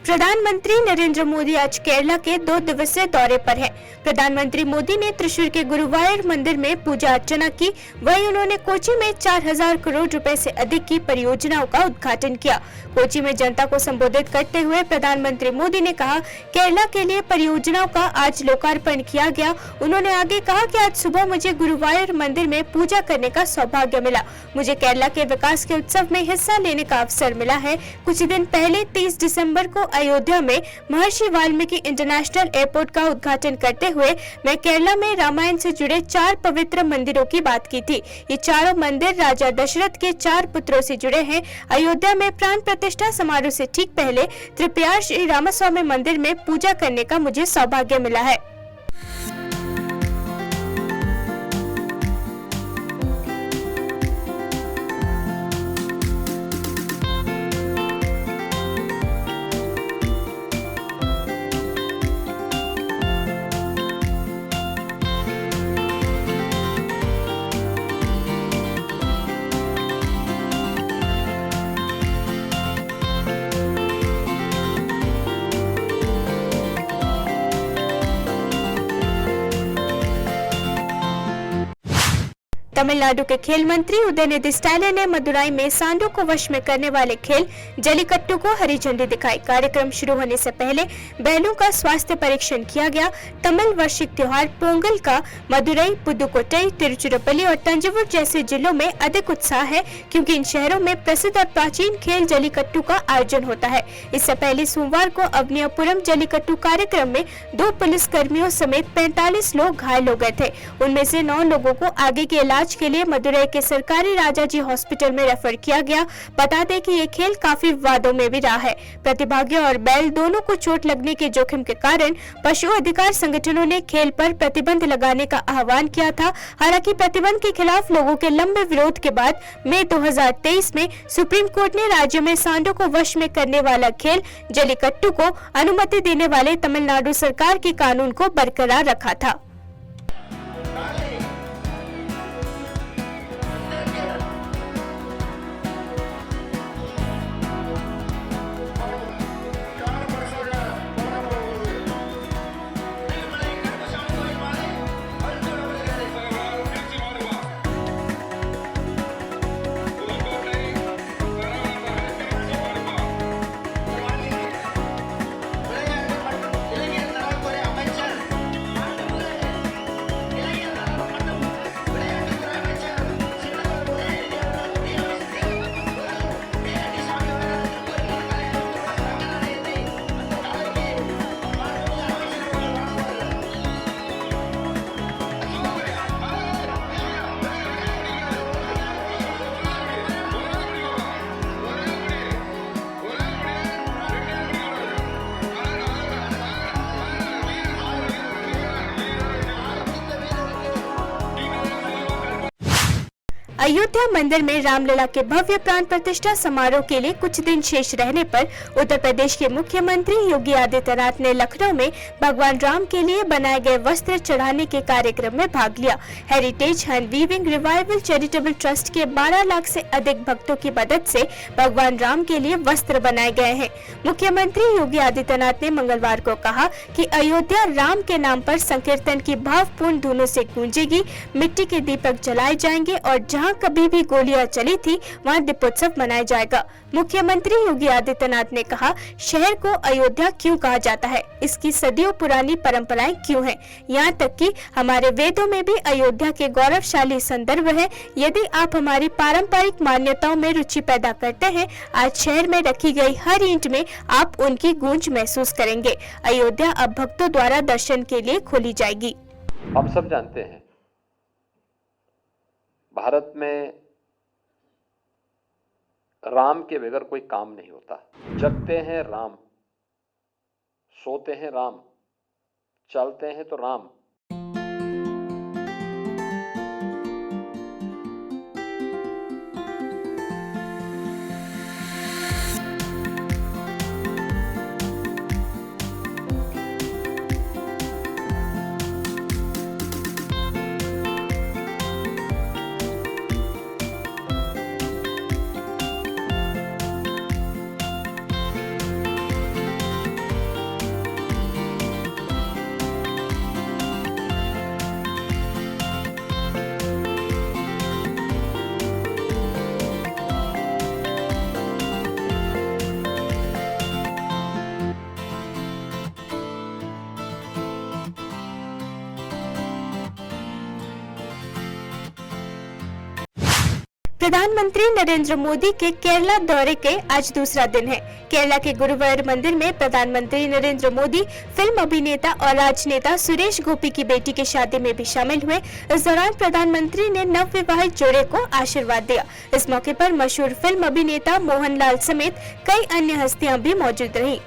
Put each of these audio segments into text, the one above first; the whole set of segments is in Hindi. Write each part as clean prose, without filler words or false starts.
प्रधानमंत्री नरेंद्र मोदी आज केरला के 2 दिवसीय दौरे पर हैं। प्रधानमंत्री मोदी ने त्रिशूर के गुरुवायूर मंदिर में पूजा अर्चना की। वहीं उन्होंने कोची में 4000 करोड़ रुपए से अधिक की परियोजनाओं का उद्घाटन किया। कोची में जनता को संबोधित करते हुए प्रधानमंत्री मोदी ने कहा, केरला के लिए परियोजनाओं का आज लोकार्पण किया गया। उन्होंने आगे कहा कि आज सुबह मुझे गुरुवायूर मंदिर में पूजा करने का सौभाग्य मिला। मुझे केरला के विकास के उत्सव में हिस्सा लेने का अवसर मिला है। कुछ दिन पहले 30 दिसंबर को अयोध्या में महर्षि वाल्मीकि इंटरनेशनल एयरपोर्ट का उद्घाटन करते हुए मैं केरला में रामायण से जुड़े 4 पवित्र मंदिरों की बात की थी। ये चारों मंदिर राजा दशरथ के 4 पुत्रों से जुड़े हैं। अयोध्या में प्राण प्रतिष्ठा समारोह से ठीक पहले त्रिपुरार श्री रामास्वामी मंदिर में पूजा करने का मुझे सौभाग्य मिला है। तमिलनाडु के खेल मंत्री उदयनिधि स्टालिन ने मदुराई में सांडों को वश में करने वाले खेल जल्लीकट्टू को हरी झंडी दिखाई। कार्यक्रम शुरू होने से पहले बैलों का स्वास्थ्य परीक्षण किया गया। तमिल वार्षिक त्योहार पोंगल का मदुरई, पुदुकोट्टई, तिरुचिरापल्ली और तंजावुर जैसे जिलों में अधिक उत्साह है, क्योंकि इन शहरों में प्रसिद्ध और प्राचीन खेल जल्लीकट्टू का आयोजन होता है। इससे पहले सोमवार को अवनियापुरम जल्लीकट्टू कार्यक्रम में 2 पुलिस कर्मियों समेत 45 लोग घायल हो गए थे। उनमें से 9 लोगों को आगे के इलाज के लिए मदुरई के सरकारी राजाजी हॉस्पिटल में रेफर किया गया। बता दें कि ये खेल काफी विवादों में भी रहा है। प्रतिभागियों और बैल दोनों को चोट लगने के जोखिम के कारण पशु अधिकार संगठनों ने खेल पर प्रतिबंध लगाने का आह्वान किया था। हालांकि प्रतिबंध के खिलाफ लोगों के लंबे विरोध के बाद मई 2023 में सुप्रीम कोर्ट ने राज्य में सांडों को वश में करने वाला खेल जल्लीकट्टू को अनुमति देने वाले तमिलनाडु सरकार के कानून को बरकरार रखा था। अयोध्या मंदिर में रामलला के भव्य प्राण प्रतिष्ठा समारोह के लिए कुछ दिन शेष रहने पर उत्तर प्रदेश के मुख्यमंत्री योगी आदित्यनाथ ने लखनऊ में भगवान राम के लिए बनाए गए वस्त्र चढ़ाने के कार्यक्रम में भाग लिया। Heritage hand weaving revival charitable trust के 12 लाख से अधिक भक्तों की मदद से भगवान राम के लिए वस्त्र बनाए गए हैं। मुख्यमंत्री योगी आदित्यनाथ ने मंगलवार को कहा कि अयोध्या राम के नाम पर संकीर्तन की भावपूर्ण धुनों से गूंजेगी, मिट्टी के दीपक जलाए जाएंगे और जहां कभी भी गोलियां चली थी वहां दीपोत्सव मनाया जाएगा। मुख्यमंत्री योगी आदित्यनाथ ने कहा, शहर को अयोध्या क्यों कहा जाता है, इसकी सदियों पुरानी परंपराएं क्यों हैं, यहाँ तक कि हमारे वेदों में भी अयोध्या के गौरवशाली संदर्भ है। यदि आप हमारी पारंपरिक मान्यताओं में रुचि पैदा करते हैं, आज शहर में रखी गई हर ईंट में आप उनकी गूंज महसूस करेंगे। अयोध्या अब भक्तों द्वारा दर्शन के लिए खोली जाएगी। हम सब जानते हैं भारत में राम के बगैर कोई काम नहीं होता। जगते हैं राम, सोते हैं राम, चलते हैं तो राम। प्रधानमंत्री नरेंद्र मोदी के केरला दौरे के आज दूसरा दिन है। केरला के गुरुवायूर मंदिर में प्रधानमंत्री नरेंद्र मोदी फिल्म अभिनेता और राजनेता सुरेश गोपी की बेटी की शादी में भी शामिल हुए। इस दौरान प्रधानमंत्री ने नवविवाहित जोड़े को आशीर्वाद दिया। इस मौके पर मशहूर फिल्म अभिनेता मोहनलाल समेत कई अन्य हस्तियां भी मौजूद रहीं।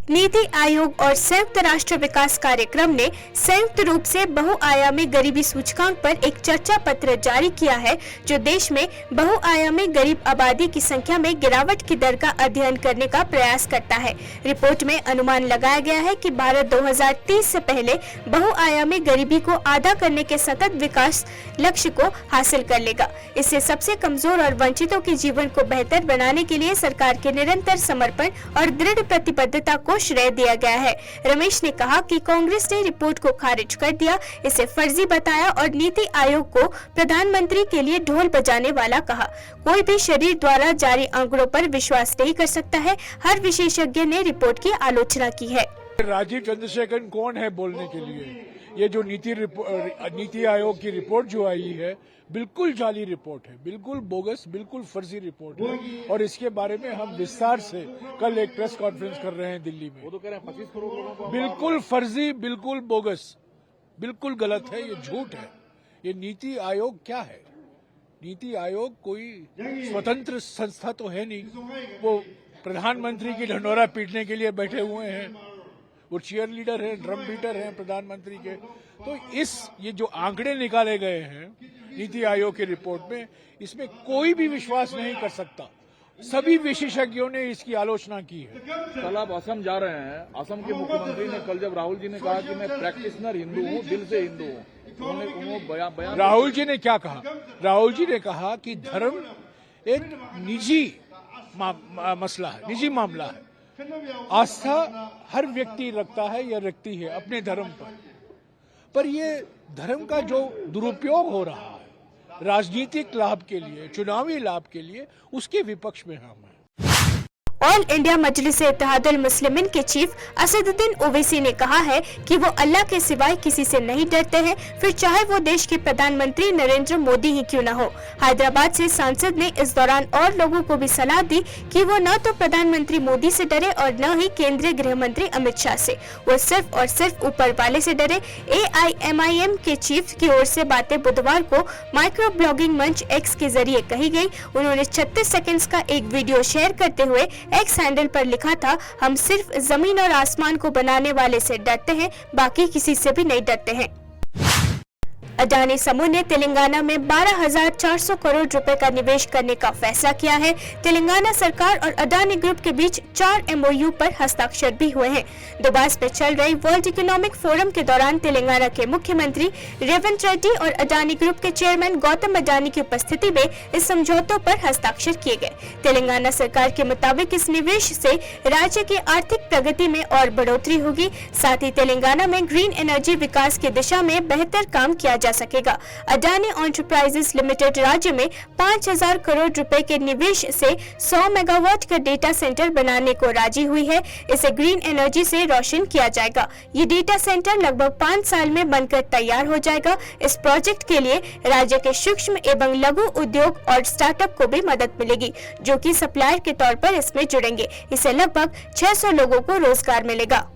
नीति आयोग और संयुक्त राष्ट्र विकास कार्यक्रम ने संयुक्त रूप से बहुआयामी गरीबी सूचकांक पर एक चर्चा पत्र जारी किया है, जो देश में बहुआयामी गरीब आबादी की संख्या में गिरावट की दर का अध्ययन करने का प्रयास करता है। रिपोर्ट में अनुमान लगाया गया है कि भारत 2030 से पहले बहुआयामी गरीबी को आधा करने के सतत विकास लक्ष्य को हासिल कर लेगा। इससे सबसे कमजोर और वंचितों के जीवन को बेहतर बनाने के लिए सरकार के निरंतर समर्पण और दृढ़ प्रतिबद्धता को श्रेय दिया गया है। रमेश ने कहा कि कांग्रेस ने रिपोर्ट को खारिज कर दिया, इसे फर्जी बताया और नीति आयोग को प्रधानमंत्री के लिए ढोल बजाने वाला कहा। कोई भी शरीर द्वारा जारी आंकड़ों पर विश्वास नहीं कर सकता है। हर विशेषज्ञ ने रिपोर्ट की आलोचना की है। राजीव चंद्रशेखरन कौन है बोलने के लिए? ये जो नीति आयोग की रिपोर्ट जो आई है, बिल्कुल जाली रिपोर्ट है, बिल्कुल बोगस, बिल्कुल फर्जी रिपोर्ट है। और इसके बारे में हम विस्तार से कल एक प्रेस कॉन्फ्रेंस कर रहे हैं दिल्ली में। वो तो कह रहे हैं 25 करोड़ लोगों को, बिल्कुल फर्जी, बिल्कुल बोगस, बिल्कुल गलत है, ये झूठ है। ये नीति आयोग क्या है? नीति आयोग कोई स्वतंत्र संस्था तो है नहीं। वो प्रधानमंत्री की ढंढोरा पीटने के लिए बैठे हुए हैं। वो चीयर लीडर है, ड्रम बीटर हैं प्रधानमंत्री के। तो ये जो आंकड़े निकाले गए हैं नीति आयोग की रिपोर्ट में, इसमें कोई भी विश्वास नहीं कर सकता। सभी विशेषज्ञों ने इसकी आलोचना की है। कल आप असम जा रहे हैं। असम के मुख्यमंत्री ने कल जब राहुल जी ने कहा कि मैं प्रैक्टिशनर हिंदू हूँ, दिल से हिंदू हूँ, उन्होंने बयान। राहुल जी ने क्या कहा? राहुल जी ने कहा कि धर्म एक निजी मसला है, निजी मामला है। आस्था हर व्यक्ति रखता है या रखती है अपने धर्म पर ये धर्म का जो दुरुपयोग हो रहा है राजनीतिक लाभ के लिए, चुनावी लाभ के लिए, उसके विपक्ष में हम हैं। ऑल इंडिया मजलिस-ए-इत्तेहादुल मुस्लिमीन के चीफ असदुद्दीन ओवैसी ने कहा है कि वो अल्लाह के सिवाय किसी से नहीं डरते हैं, फिर चाहे वो देश के प्रधानमंत्री नरेंद्र मोदी ही क्यों न हो। हैदराबाद से सांसद ने इस दौरान और लोगों को भी सलाह दी कि वो न तो प्रधानमंत्री मोदी से डरे और न ही केंद्रीय गृह मंत्री अमित शाह से, वो सिर्फ और सिर्फ ऊपर वाले से डरे। AIMIM के चीफ की ओर से बातें बुधवार को माइक्रो ब्लॉगिंग मंच एक्स के जरिए कही गई। उन्होंने 36 सेकंड्स का एक वीडियो शेयर करते हुए एक्स हैंडल पर लिखा था, हम सिर्फ जमीन और आसमान को बनाने वाले से डरते हैं, बाकी किसी से भी नहीं डरते हैं। अडानी समूह ने तेलंगाना में 12,400 करोड़ रुपए का निवेश करने का फैसला किया है। तेलंगाना सरकार और अडानी ग्रुप के बीच 4 MOU पर हस्ताक्षर भी हुए हैं। दुबई में चल रही वर्ल्ड इकोनॉमिक फोरम के दौरान तेलंगाना के मुख्यमंत्री रेवंत रेड्डी और अडानी ग्रुप के चेयरमैन गौतम अडानी की उपस्थिति में इस समझौतों पर हस्ताक्षर किए गए। तेलंगाना सरकार के मुताबिक इस निवेश से राज्य की आर्थिक प्रगति में और बढ़ोतरी होगी। साथ ही तेलंगाना में ग्रीन एनर्जी विकास की दिशा में बेहतर काम किया जा सकेगा। अडानी एंटरप्राइजेस लिमिटेड राज्य में 5000 करोड़ रुपए के निवेश से 100 मेगावाट का डेटा सेंटर बनाने को राजी हुई है। इसे ग्रीन एनर्जी से रोशन किया जाएगा। ये डेटा सेंटर लगभग 5 साल में बनकर तैयार हो जाएगा। इस प्रोजेक्ट के लिए राज्य के सूक्ष्म एवं लघु उद्योग और स्टार्टअप को भी मदद मिलेगी, जो कि सप्लायर के तौर पर इसमें जुड़ेंगे। इससे लगभग 600 लोगों को रोजगार मिलेगा।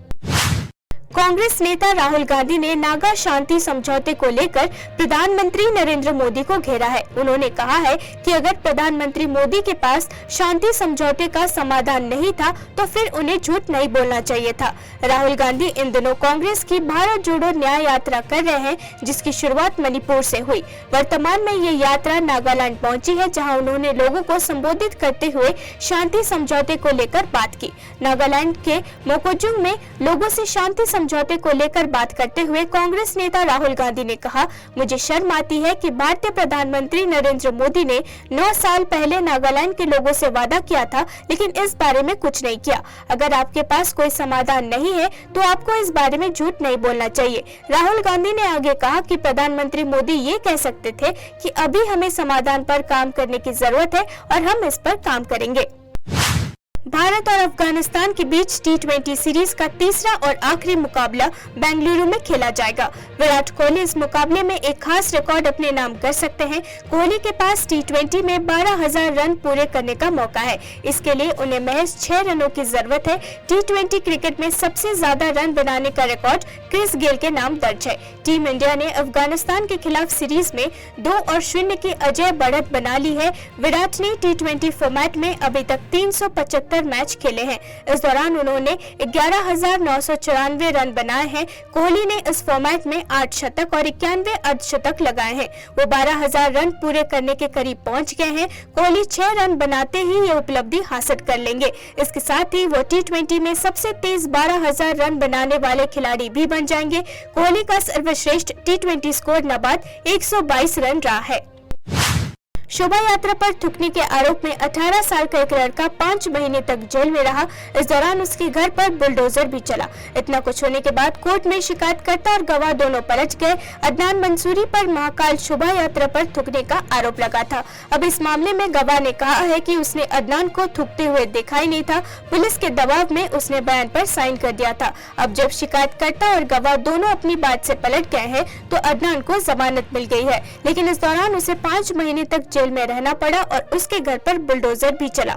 कांग्रेस नेता राहुल गांधी ने नागा शांति समझौते को लेकर प्रधानमंत्री नरेंद्र मोदी को घेरा है। उन्होंने कहा है कि अगर प्रधानमंत्री मोदी के पास शांति समझौते का समाधान नहीं था तो फिर उन्हें झूठ नहीं बोलना चाहिए था। राहुल गांधी इन दिनों कांग्रेस की भारत जोड़ो न्याय यात्रा कर रहे हैं, जिसकी शुरुआत मणिपुर से हुई। वर्तमान में ये यात्रा नागालैंड पहुंची है, जहां उन्होंने लोगों को संबोधित करते हुए शांति समझौते को लेकर बात की। नागालैंड के मोकोजुंग में लोगों से शांति समझौते को लेकर बात करते हुए कांग्रेस नेता राहुल गांधी ने कहा, मुझे शर्म आती है कि भारतीय प्रधानमंत्री नरेंद्र मोदी ने 9 साल पहले नागालैंड के लोगों से वादा किया था, लेकिन इस बारे में कुछ नहीं किया। अगर आपके पास कोई समाधान नहीं है तो आपको इस बारे में झूठ नहीं बोलना चाहिए। राहुल गांधी ने आगे कहा कि प्रधानमंत्री मोदी ये कह सकते थे कि अभी हमें समाधान पर काम करने की जरूरत है और हम इस पर काम करेंगे। भारत और अफगानिस्तान के बीच T20 सीरीज का तीसरा और आखिरी मुकाबला बेंगलुरु में खेला जाएगा। विराट कोहली इस मुकाबले में एक खास रिकॉर्ड अपने नाम कर सकते हैं। कोहली के पास T20 में 12,000 रन पूरे करने का मौका है। इसके लिए उन्हें महज 6 रनों की जरूरत है। T20 क्रिकेट में सबसे ज्यादा रन बनाने का रिकॉर्ड क्रिस गेल के नाम दर्ज है। टीम इंडिया ने अफगानिस्तान के खिलाफ सीरीज में 2-0 की अजय बढ़त बना ली है। विराट ने T20 फॉर्मेट में अभी तक 375 मैच खेले हैं। इस दौरान उन्होंने 11,994 रन बनाए हैं। कोहली ने इस फॉर्मेट में 8 शतक और 91 अर्धशतक लगाए हैं। वो 12,000 रन पूरे करने के करीब पहुंच गए हैं। कोहली 6 रन बनाते ही ये उपलब्धि हासिल कर लेंगे। इसके साथ ही वो T20 में सबसे तेज 12,000 रन बनाने वाले खिलाड़ी भी बन जाएंगे। कोहली का सर्वश्रेष्ठ T20 स्कोर नाबाद 122 रन रहा है। शोभा यात्रा पर थूकने के आरोप में 18 साल का एक लड़का 5 महीने तक जेल में रहा। इस दौरान उसके घर पर बुलडोजर भी चला। इतना कुछ होने के बाद कोर्ट में शिकायतकर्ता और गवाह दोनों पलट गए। अदनान मंसूरी पर महाकाल शोभा यात्रा पर थूकने का आरोप लगा था। अब इस मामले में गवाह ने कहा है कि उसने अदनान को थूकते हुए देखा ही नहीं था। पुलिस के दबाव में उसने बयान पर साइन कर दिया था। अब जब शिकायतकर्ता और गवाह दोनों अपनी बात से पलट गए हैं तो अदनान को जमानत मिल गई है, लेकिन इस दौरान उसे 5 महीने तक जेल में रहना पड़ा और उसके घर पर बुलडोजर भी चला।